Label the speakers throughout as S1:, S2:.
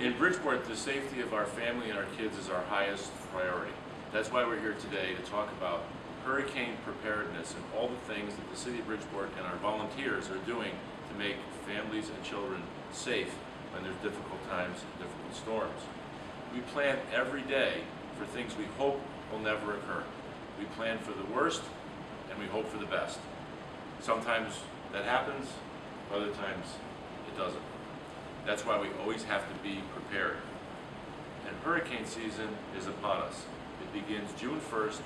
S1: In Bridgeport, the safety of our family and our kids is our highest priority. That's why we're here today to talk about hurricane preparedness and all the things that the City of Bridgeport and our volunteers are doing to make families and children safe when there's difficult times and difficult storms. We plan every day for things we hope will never occur. We plan for the worst and we hope for the best. Sometimes that happens, other times it doesn't. That's why we always have to be prepared. And hurricane season is upon us. It begins June 1st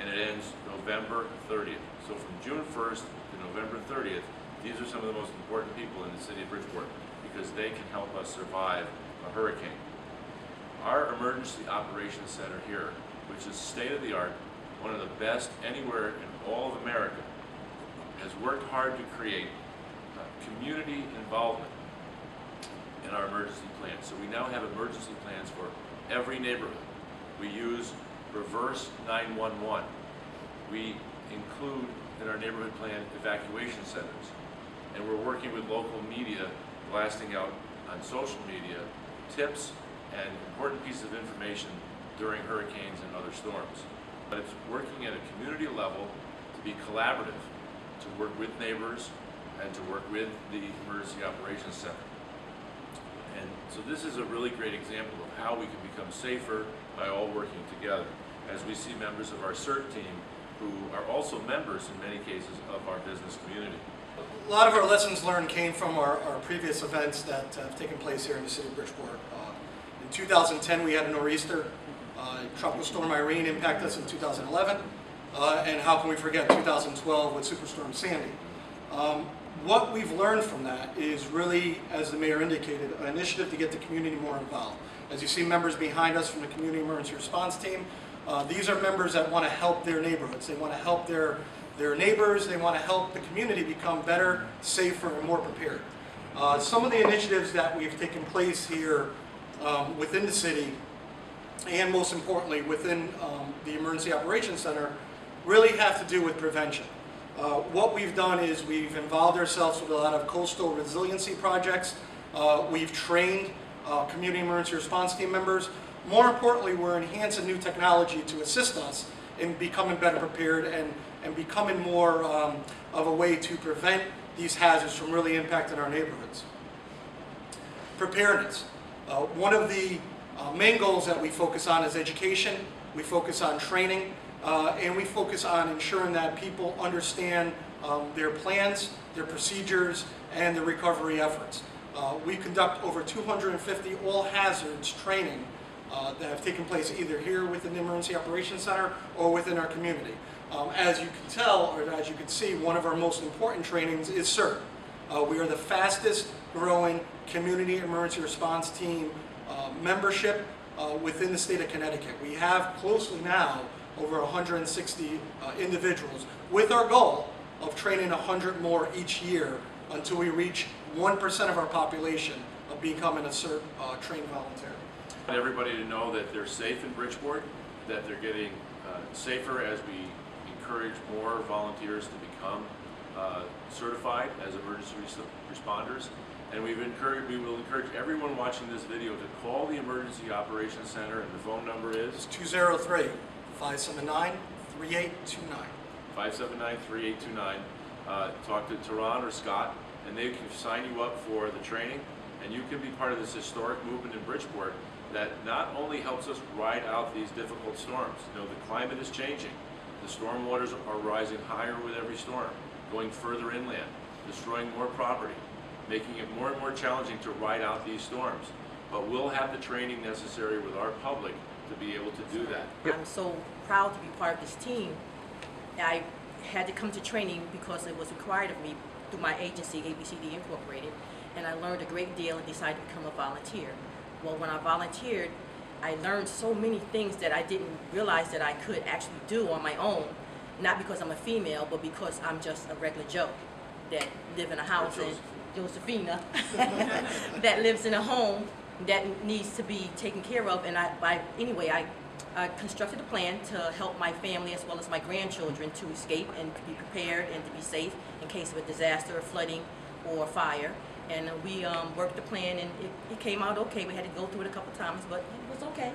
S1: and it ends November 30th. So from June 1st to November 30th, these are some of the most important people in the City of Bridgeport because they can help us survive a hurricane. Our Emergency Operations Center here, which is state-of-the-art, one of the best anywhere in all of America, has worked hard to create community involvement in our emergency plans. So we now have emergency plans for every neighborhood. We use reverse 911. We include in our neighborhood plan evacuation centers. And we're working with local media, blasting out on social media tips and important pieces of information during hurricanes and other storms. But it's working at a community level to be collaborative, to work with neighbors and to work with the Emergency Operations Center. And so this is a really great example of how we can become safer by all working together, as we see members of our CERT team who are also members in many cases of our business community.
S2: A lot of our lessons learned came from our previous events that have taken place here in the City of Bridgeport. In 2010 we had a nor'easter. Tropical Storm Irene impacted us in 2011. And how can we forget 2012 with Superstorm Sandy. What we've learned from that is really, as the mayor indicated, an initiative to get the community more involved. As you see members behind us from the Community Emergency Response Team, these are members that want to help their neighborhoods. They want to help their neighbors. They want to help the community become better, safer, and more prepared. Some of the initiatives that we've taken place here within the city, and most importantly within the Emergency Operations Center, really have to do with prevention. What we've done is we've involved ourselves with a lot of coastal resiliency projects. We've trained community emergency response team members. More importantly, we're enhancing new technology to assist us in becoming better prepared and becoming more of a way to prevent these hazards from really impacting our neighborhoods. Preparedness. One of the main goals that we focus on is education. We focus on training. And we focus on ensuring that people understand their plans, their procedures, and their recovery efforts. We conduct over 250 all hazards training that have taken place either here within the Emergency Operations Center or within our community. As you can tell, or as you can see, one of our most important trainings is CERT. We are the fastest growing community emergency response team membership within the state of Connecticut. We have closely now over 160 individuals, with our goal of training 100 more each year until we reach 1% of our population of becoming a CERT trained volunteer.
S1: I want everybody to know that they're safe in Bridgeport, that they're getting safer as we encourage more volunteers to become certified as emergency responders. And we will encourage everyone watching this video to call the Emergency Operations Center, and the phone number is
S2: 203-579-3829.
S1: 579-3829. Talk to Tehran or Scott, and they can sign you up for the training, and you can be part of this historic movement in Bridgeport that not only helps us ride out these difficult storms. You know, the climate is changing. The storm waters are rising higher with every storm, going further inland, destroying more property, making it more and more challenging to ride out these storms. But we'll have the training necessary with our public to be able to do that.
S3: I'm so proud to be part of this team. I had to come to training because it was required of me through my agency, ABCD Incorporated, and I learned a great deal and decided to become a volunteer. Well, when I volunteered, I learned so many things that I didn't realize that I could actually do on my own, not because I'm a female, but because I'm just a regular Joe that live in a house, and Josephina, that lives in a home that needs to be taken care of. And I constructed a plan to help my family as well as my grandchildren to escape and to be prepared and to be safe in case of a disaster, flooding, or fire. And we worked the plan, and it came out okay. We had to go through it a couple times, but it was okay.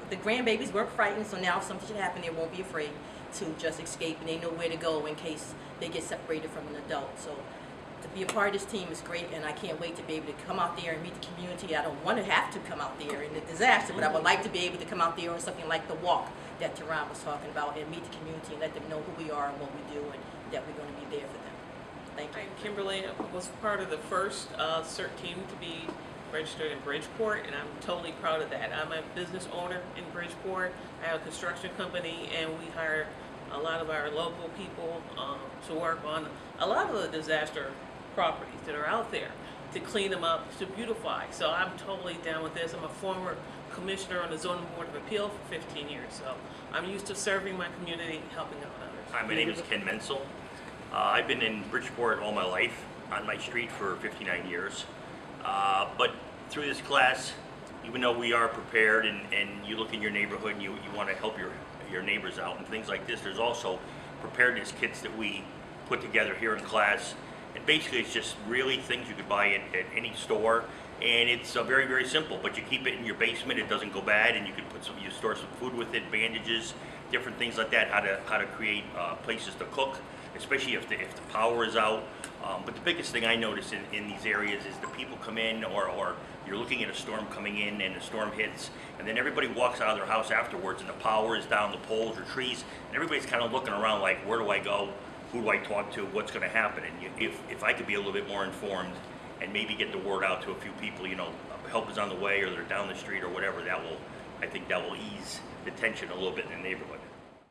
S3: The grandbabies weren't frightened, so now if something should happen, they won't be afraid to just escape, and they know where to go in case they get separated from an adult. So to be a part of this team is great, and I can't wait to be able to come out there and meet the community. I don't want to have to come out there in the disaster, but I would like to be able to come out there on something like the walk that Tehran was talking about, and meet the community and let them know who we are and what we do, and that we're going to be there for them. Thank you.
S4: I'm Kimberly. I was part of the first CERT team to be registered in Bridgeport, and I'm totally proud of that. I'm a business owner in Bridgeport. I have a construction company, and we hire a lot of our local people to work on a lot of the disaster properties that are out there, to clean them up, to beautify. So I'm totally down with this. I'm a former commissioner on the Zoning Board of Appeal for 15 years, so I'm used to serving my community, helping out others.
S5: Hi, my name is Ken Menzel. I've been in Bridgeport all my life, on my street for 59 years. But through this class, even though we are prepared and you look in your neighborhood and you want to help your neighbors out and things like this, there's also preparedness kits that we put together here in class. And basically it's just really things you could buy at any store. And it's very, very simple, but you keep it in your basement, it doesn't go bad, and you can you store some food with it, bandages, different things like that, how to create places to cook, especially if the power is out. But the biggest thing I notice in these areas is the people come in, or you're looking at a storm coming in and the storm hits, and then everybody walks out of their house afterwards and the power is down, the poles or trees, and everybody's kind of looking around like, where do I go? Who do I talk to? What's going to happen? And if I could be a little bit more informed and maybe get the word out to a few people, help is on the way, or they're down the street or whatever, I think that will ease the tension a little bit in the neighborhood.